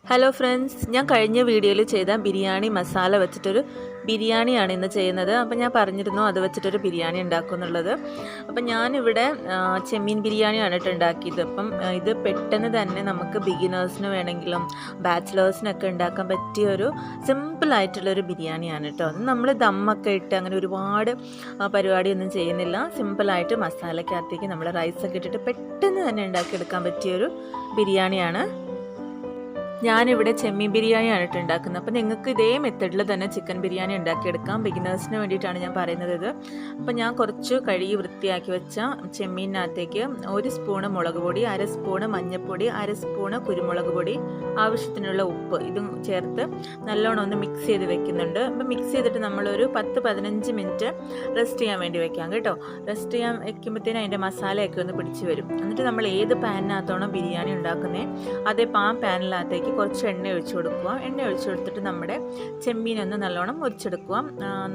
Hello friends, ഞാൻ കഴിഞ്ഞ വീഡിയോയിൽ ചെയ്ത ബിരിയാണി മസാല വെച്ചിട്ടൊരു ബിരിയാണിയാണ് ഇന്ന് ചെയ്യുന്നത്. അപ്പം ഞാൻ പറഞ്ഞിരുന്നു അത് വെച്ചിട്ടൊരു ബിരിയാണി ഉണ്ടാക്കും എന്നുള്ളത്. അപ്പം ഞാനിവിടെ ചെമ്മീൻ ബിരിയാണിയാണ് ഉണ്ടാക്കിയത്. അപ്പം ഇത് പെട്ടെന്ന് തന്നെ നമുക്ക് ബിഗിനേഴ്സിന് വേണമെങ്കിലും ബാച്ചിലേഴ്സിനൊക്കെ ഉണ്ടാക്കാൻ പറ്റിയ ഒരു സിമ്പിളായിട്ടുള്ളൊരു ബിരിയാണിയാണ് കേട്ടോ. അത് നമ്മൾ ദമ്മൊക്കെ ഇട്ട് അങ്ങനെ ഒരുപാട് പരിപാടിയൊന്നും ചെയ്യുന്നില്ല. സിമ്പിളായിട്ട് മസാലയ്ക്കകത്തേക്ക് നമ്മൾ റൈസൊക്കെ ഇട്ടിട്ട് പെട്ടെന്ന് തന്നെ ഉണ്ടാക്കിയെടുക്കാൻ പറ്റിയൊരു ബിരിയാണിയാണ്. ഞാനിവിടെ ചെമ്മീൻ ബിരിയാണിയാണ് ഉണ്ടാക്കുന്നത്. അപ്പോൾ നിങ്ങൾക്ക് ഇതേ മെത്തഡിൽ തന്നെ ചിക്കൻ ബിരിയാണി ഉണ്ടാക്കിയെടുക്കാം. ബിഗിനേഴ്സിന് വേണ്ടിയിട്ടാണ് ഞാൻ പറയുന്നത് ഇത്. അപ്പോൾ ഞാൻ കുറച്ച് കഴുകി വൃത്തിയാക്കി വെച്ച ചെമ്മീനകത്തേക്ക് 1 സ്പൂണ് മുളക് പൊടി, 1/2 സ്പൂണ് മഞ്ഞൾപ്പൊടി, 1/2 സ്പൂണ് കുരുമുളക് പൊടി, ആവശ്യത്തിനുള്ള ഉപ്പ് ഇതും ചേർത്ത് നല്ലോണം ഒന്ന് മിക്സ് ചെയ്ത് വെക്കുന്നുണ്ട്. അപ്പോൾ മിക്സ് ചെയ്തിട്ട് നമ്മളൊരു 10-15 മിനിറ്റ് റെസ്റ്റ് ചെയ്യാൻ വേണ്ടി വെക്കാം കേട്ടോ. റെസ്റ്റ് ചെയ്യാൻ വെക്കുമ്പോഴത്തേനും അതിൻ്റെ മസാലയൊക്കെ ഒന്ന് പിടിച്ച് വരും. എന്നിട്ട് നമ്മൾ ഏത് പാനിനകത്താണോ ബിരിയാണി ഉണ്ടാക്കുന്നത് അതേ പാനിനകത്തേക്ക് കുറച്ച് എണ്ണ ഒഴിച്ചു കൊടുക്കുക. എണ്ണ ഒഴിച്ചു കൊടുത്തിട്ട് നമ്മുടെ ചെമ്മീനൊന്ന് നല്ലോണം മുരിച്ചെടുക്കുക.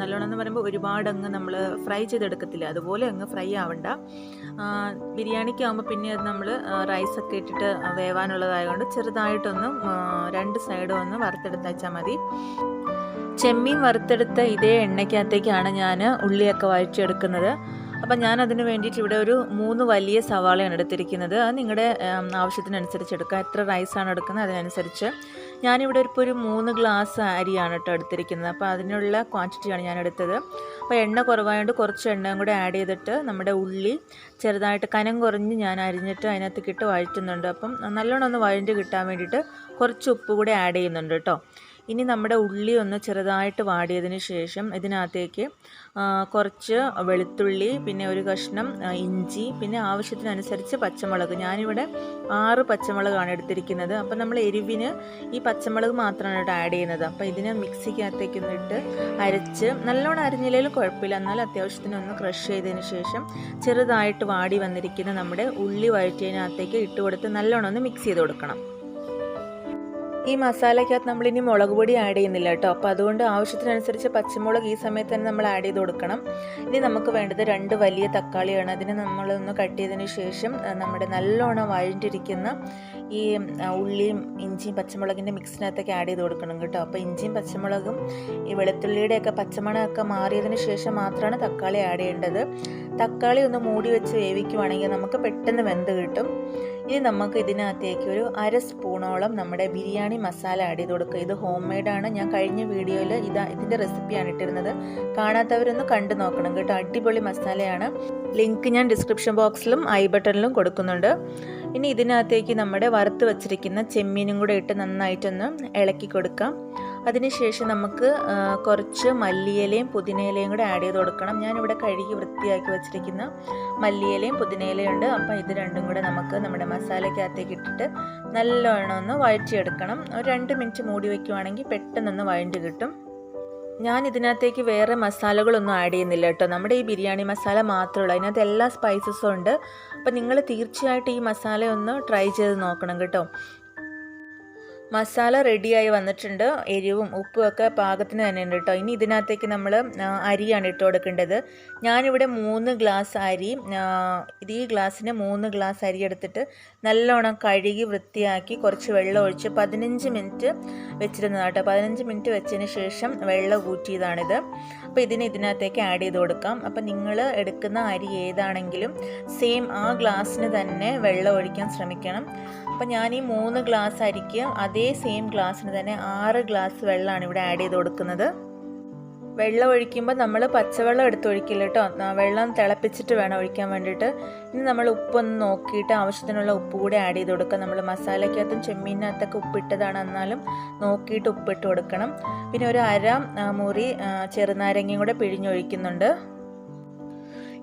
നല്ലോണം എന്ന് പറയുമ്പോൾ ഒരുപാട് അങ്ങ് നമ്മൾ ഫ്രൈ ചെയ്തെടുക്കത്തില്ല, അതുപോലെ അങ്ങ് ഫ്രൈ ആവണ്ട. ബിരിയാണിക്ക് ആകുമ്പോൾ പിന്നെ അത് നമ്മൾ റൈസൊക്കെ ഇട്ടിട്ട് വേവാനുള്ളതായതുകൊണ്ട് ചെറുതായിട്ടൊന്ന് 2 സൈഡും ഒന്ന് വറുത്തെടുത്ത് വെച്ചാൽ മതി. ചെമ്മീൻ വറുത്തെടുത്ത ഇതേ എണ്ണയ്ക്കകത്തേക്കാണ് ഞാൻ ഉള്ളിയൊക്കെ വഴറ്റിയെടുക്കുന്നത്. അപ്പം ഞാൻ അതിന് വേണ്ടിയിട്ട് ഇവിടെ ഒരു 3 വലിയ സവാളയാണ് എടുത്തിരിക്കുന്നത്. അത് നിങ്ങളുടെ ആവശ്യത്തിനനുസരിച്ച് എടുക്കുക. എത്ര റൈസാണ് എടുക്കുന്നത് അതിനനുസരിച്ച്. ഞാനിവിടെ ഇപ്പോൾ ഒരു 3 ഗ്ലാസ് അരിയാണ് കേട്ടോ എടുത്തിരിക്കുന്നത്. അപ്പോൾ അതിനുള്ള ക്വാണ്ടിറ്റിയാണ് ഞാൻ എടുത്തത്. അപ്പോൾ എണ്ണ കുറവായതുകൊണ്ട് കുറച്ച് എണ്ണയും കൂടെ ആഡ് ചെയ്തിട്ട് നമ്മുടെ ഉള്ളി ചെറുതായിട്ട് കനം കുറഞ്ഞ് ഞാൻ അരിഞ്ഞിട്ട് അതിനകത്തേക്ക് ഇട്ട് വഴറ്റുന്നുണ്ട്. അപ്പം നല്ലോണം ഒന്ന് വഴണ്ട് കിട്ടാൻ വേണ്ടിയിട്ട് കുറച്ച് ഉപ്പ് കൂടെ ആഡ് ചെയ്യുന്നുണ്ട് കേട്ടോ. ഇനി നമ്മുടെ ഉള്ളി ഒന്ന് ചെറുതായിട്ട് വാടിയതിന് ശേഷം ഇതിനകത്തേക്ക് കുറച്ച് വെളുത്തുള്ളി, പിന്നെ ഒരു കഷ്ണം ഇഞ്ചി, പിന്നെ ആവശ്യത്തിനനുസരിച്ച് പച്ചമുളക്. ഞാനിവിടെ 6 പച്ചമുളകാണ് എടുത്തിരിക്കുന്നത്. അപ്പം നമ്മൾ എരിവിന് ഈ പച്ചമുളക് മാത്രമാണ് ഇവിടെ ആഡ് ചെയ്യുന്നത്. അപ്പോൾ ഇതിനെ മിക്സിക്കകത്തേക്ക് ഒന്നിട്ട് അരച്ച്, നല്ലോണം അരിഞ്ഞില്ലെങ്കിലും കുഴപ്പമില്ല, എന്നാലും അത്യാവശ്യത്തിനൊന്ന് ക്രഷ് ചെയ്തതിന് ശേഷം ചെറുതായിട്ട് വാടി വന്നിരിക്കുന്ന നമ്മുടെ ഉള്ളി വഴറ്റിയതിനകത്തേക്ക് ഇട്ട് കൊടുത്ത് നല്ലോണം ഒന്ന് മിക്സ് ചെയ്ത് കൊടുക്കണം. ഈ മസാലയ്ക്കകത്ത് നമ്മളിനി മുളക് പൊടി ആഡ് ചെയ്യുന്നില്ല കേട്ടോ. അപ്പോൾ അതുകൊണ്ട് ആവശ്യത്തിനനുസരിച്ച് പച്ചമുളക് ഈ സമയത്ത് തന്നെ നമ്മൾ ആഡ് ചെയ്ത് കൊടുക്കണം. ഇനി നമുക്ക് വേണ്ടത് 2 വലിയ തക്കാളിയാണ്. അതിനെ നമ്മളൊന്ന് കട്ട് ചെയ്തതിന് ശേഷം നമ്മുടെ നല്ലോണം വഴണ്ടിരിക്കുന്ന ഈ ഉള്ളിയും ഇഞ്ചിയും പച്ചമുളകിൻ്റെ മിക്സിനകത്തൊക്കെ ആഡ് ചെയ്ത് കൊടുക്കണം കേട്ടോ. അപ്പോൾ ഇഞ്ചിയും പച്ചമുളകും ഈ വെളുത്തുള്ളിയുടെയൊക്കെ പച്ചമണമൊക്കെ മാറിയതിന് ശേഷം മാത്രമാണ് തക്കാളി ആഡ് ചെയ്യേണ്ടത്. തക്കാളി ഒന്ന് മൂടി വെച്ച് വേവിക്കുവാണെങ്കിൽ നമുക്ക് പെട്ടെന്ന് വെന്ത് കിട്ടും. ഇനി നമുക്ക് ഇതിനകത്തേക്ക് ഒരു 1/2 സ്പൂണോളം നമ്മുടെ ബിരിയാണി മസാല ആഡ് ചെയ്ത് കൊടുക്കുക. ഇത് ഹോം മെയ്ഡാണ്. ഞാൻ കഴിഞ്ഞ വീഡിയോയിൽ ഇതിൻ്റെ റെസിപ്പിയാണ് ഇട്ടിരുന്നത്. കാണാത്തവരൊന്ന് കണ്ടു നോക്കണം കേട്ടോ. അടിപൊളി മസാലയാണ്. ലിങ്ക് ഞാൻ ഡിസ്ക്രിപ്ഷൻ ബോക്സിലും ഐ ബട്ടണിലും കൊടുക്കുന്നുണ്ട്. ഇനി ഇതിനകത്തേക്ക് നമ്മുടെ വറുത്ത് വച്ചിരിക്കുന്ന ചെമ്മീനും കൂടെ ഇട്ട് നന്നായിട്ടൊന്ന് ഇളക്കി കൊടുക്കാം. അതിനുശേഷം നമുക്ക് കുറച്ച് മല്ലിയിലയും പുതിനയിലയും കൂടെ ആഡ് ചെയ്ത് കൊടുക്കണം. ഞാനിവിടെ കഴുകി വൃത്തിയാക്കി വെച്ചിരിക്കുന്ന മല്ലിയിലയും പുതിനയിലയും ഉണ്ട്. അപ്പോൾ ഇത് രണ്ടും കൂടെ നമുക്ക് നമ്മുടെ മസാലയ്ക്കകത്തേക്ക് ഇട്ടിട്ട് നല്ലോണം ഒന്ന് വഴറ്റിയെടുക്കണം. ഒരു 2 മിനിറ്റ് മൂടി വയ്ക്കുവാണെങ്കിൽ പെട്ടെന്നൊന്ന് വഴണ്ടി കിട്ടും. ഞാൻ ഇതിനകത്തേക്ക് വേറെ മസാലകളൊന്നും ആഡ് ചെയ്യുന്നില്ല കേട്ടോ. നമ്മുടെ ഈ ബിരിയാണി മസാല മാത്രമേ ഉള്ളൂ. അതിനകത്ത് എല്ലാ സ്പൈസസും ഉണ്ട്. അപ്പോൾ നിങ്ങൾ തീർച്ചയായിട്ടും ഈ മസാല ഒന്ന് ട്രൈ ചെയ്ത് നോക്കണം കേട്ടോ. മസാല റെഡിയായി വന്നിട്ടുണ്ട്. എരിവും ഉപ്പും ഒക്കെ പാകത്തിന് തന്നെ ഉണ്ട് കേട്ടോ. ഇനി ഇതിനകത്തേക്ക് നമ്മൾ അരിയാണ് ഇട്ട് കൊടുക്കേണ്ടത്. ഞാനിവിടെ 3 ഗ്ലാസ് അരി, ഈ ഗ്ലാസ്സിന് 3 ഗ്ലാസ് അരി എടുത്തിട്ട് നല്ലോണം കഴുകി വൃത്തിയാക്കി കുറച്ച് വെള്ളം ഒഴിച്ച് 15 മിനിറ്റ് വെച്ചിരുന്നതാണ് കേട്ടോ. 15 മിനിറ്റ് വെച്ചതിന് ശേഷം വെള്ളം ഊറ്റിയതാണിത്. അപ്പോൾ ഇതിനകത്തേക്ക് ആഡ് ചെയ്ത് കൊടുക്കാം. അപ്പോൾ നിങ്ങൾ എടുക്കുന്ന അരി ഏതാണെങ്കിലും സെയിം ആ ഗ്ലാസ്സിന് തന്നെ വെള്ളം ഒഴിക്കാൻ ശ്രമിക്കണം. അപ്പോൾ ഞാൻ ഈ 3 ഗ്ലാസ് അരിക്ക് അതേ സെയിം ഗ്ലാസ്സിന് തന്നെ 6 ഗ്ലാസ് വെള്ളമാണ് ഇവിടെ ആഡ് ചെയ്ത് കൊടുക്കുന്നത്. വെള്ളം ഒഴിക്കുമ്പോൾ നമ്മൾ പച്ചവെള്ളം എടുത്ത് ഒഴിക്കില്ല കേട്ടോ. വെള്ളം തിളപ്പിച്ചിട്ട് വേണം ഒഴിക്കാൻ വേണ്ടിയിട്ട്. ഇനി നമ്മൾ ഉപ്പൊന്ന് നോക്കിയിട്ട് ആവശ്യത്തിനുള്ള ഉപ്പ് കൂടി ആഡ് ചെയ്ത് കൊടുക്കുക. നമ്മൾ മസാലയ്ക്കകത്തും ചെമ്മീനകത്തൊക്കെ ഉപ്പിട്ടതാണ്, എന്നാലും നോക്കിയിട്ട് ഉപ്പിട്ട് കൊടുക്കണം. പിന്നെ ഒരു 1/2 മുറി ചെറുനാരങ്ങയും കൂടെ പിഴിഞ്ഞൊഴിക്കുന്നുണ്ട്.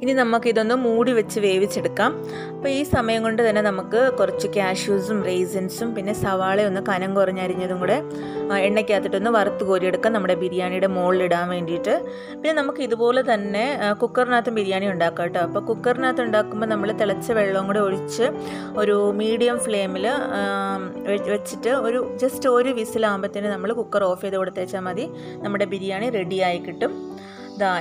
ഇനി നമുക്കിതൊന്ന് മൂടി വെച്ച് വേവിച്ചെടുക്കാം. അപ്പോൾ ഈ സമയം കൊണ്ട് തന്നെ നമുക്ക് കുറച്ച് കാഷ്യൂസും റേസിൻസും പിന്നെ സവാളയൊന്ന് കനം കുറഞ്ഞരിഞ്ഞതും കൂടെ എണ്ണയ്ക്കകത്തിട്ടൊന്ന് വറുത്ത് കോരിയെടുക്കാം നമ്മുടെ ബിരിയാണിയുടെ മുകളിലിടാൻ വേണ്ടിയിട്ട്. പിന്നെ നമുക്ക് ഇതുപോലെ തന്നെ കുക്കറിനകത്തും ബിരിയാണി ഉണ്ടാക്കാം കേട്ടോ. അപ്പോൾ കുക്കറിനകത്ത് ഉണ്ടാക്കുമ്പോൾ നമ്മൾ തിളച്ച വെള്ളവും കൂടെ ഒഴിച്ച് ഒരു മീഡിയം ഫ്ലെയിമിൽ വെച്ചിട്ട് ജസ്റ്റ് ഒരു വിസിലാകുമ്പോഴത്തേന് നമ്മൾ കുക്കർ ഓഫ് ചെയ്ത് കൊടുത്തേച്ചാൽ മതി. നമ്മുടെ ബിരിയാണി റെഡിയായി കിട്ടും.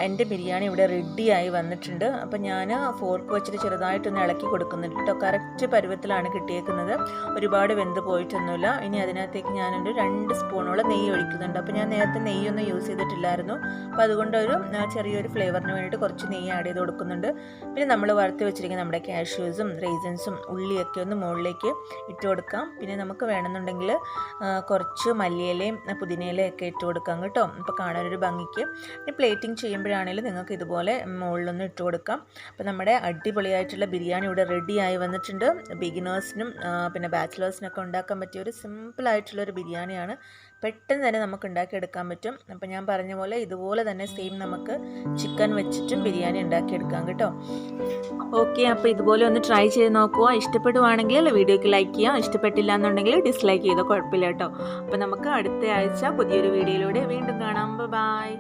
എൻ്റെ ബിരിയാണി ഇവിടെ റെഡിയായി വന്നിട്ടുണ്ട്. അപ്പോൾ ഞാൻ ഫോർക്ക് വെച്ചിട്ട് ചെറുതായിട്ടൊന്ന് ഇളക്കി കൊടുക്കുന്നുണ്ട് കേട്ടോ. കറക്റ്റ് പരുവത്തിലാണ് കിട്ടിയേക്കുന്നത്, ഒരുപാട് വെന്ത് പോയിട്ടൊന്നുമില്ല. ഇനി അതിനകത്തേക്ക് ഞാനൊരു 2 സ്പൂണോളം നെയ്യ് ഒഴിക്കുന്നുണ്ട്. അപ്പോൾ ഞാൻ നേരത്തെ നെയ്യൊന്നും യൂസ് ചെയ്തിട്ടില്ലായിരുന്നു, അപ്പോൾ അതുകൊണ്ട് ചെറിയൊരു ഫ്ലേവറിന് വേണ്ടിയിട്ട് കുറച്ച് നെയ്യ് ആഡ് ചെയ്ത് കൊടുക്കുന്നുണ്ട്. പിന്നെ നമ്മൾ വറുത്ത് വെച്ചിരിക്കുന്ന നമ്മുടെ കാഷ്യൂസും റൈസൻസും ഉള്ളിയൊക്കെ ഒന്ന് മുകളിലേക്ക് ഇട്ട് കൊടുക്കാം. പിന്നെ നമുക്ക് വേണമെന്നുണ്ടെങ്കിൽ കുറച്ച് മല്ലിയിലയും പുതിനയിലയും ഒക്കെ ഇട്ട് കൊടുക്കാം കേട്ടോ, അപ്പോൾ കാണാനൊരു ഭംഗിക്ക്. പിന്നെ പ്ലേറ്റിംഗ് ചെയ്യുമ്പോഴാണെങ്കിലും നിങ്ങൾക്ക് ഇതുപോലെ മുകളിലൊന്ന് ഇട്ട് കൊടുക്കാം. അപ്പോൾ നമ്മുടെ അടിപൊളിയായിട്ടുള്ള ബിരിയാണി ഇവിടെ റെഡിയായി വന്നിട്ടുണ്ട്. ബിഗിനേഴ്സിനും പിന്നെ ബാച്ചിലേഴ്സിനൊക്കെ ഉണ്ടാക്കാൻ പറ്റിയ ഒരു സിമ്പിളായിട്ടുള്ളൊരു ബിരിയാണിയാണ്. പെട്ടെന്ന് തന്നെ നമുക്ക് ഉണ്ടാക്കിയെടുക്കാൻ പറ്റും. അപ്പോൾ ഞാൻ പറഞ്ഞ പോലെ ഇതുപോലെ തന്നെ സെയിം നമുക്ക് ചിക്കൻ വെച്ചിട്ടും ബിരിയാണി ഉണ്ടാക്കിയെടുക്കാം കേട്ടോ. ഓക്കെ, അപ്പോൾ ഇതുപോലെ ഒന്ന് ട്രൈ ചെയ്ത് നോക്കുക. ഇഷ്ടപ്പെടുവാണെങ്കിൽ വീഡിയോയ്ക്ക് ലൈക്ക് ചെയ്യുക, ഇഷ്ടപ്പെട്ടില്ല എന്നുണ്ടെങ്കിൽ ഡിസ്ലൈക്ക് ചെയ്തോ, കുഴപ്പമില്ല കേട്ടോ. അപ്പോൾ നമുക്ക് അടുത്ത ആഴ്ച പുതിയൊരു വീഡിയോയിലൂടെ വീണ്ടും കാണാം. ബൈ.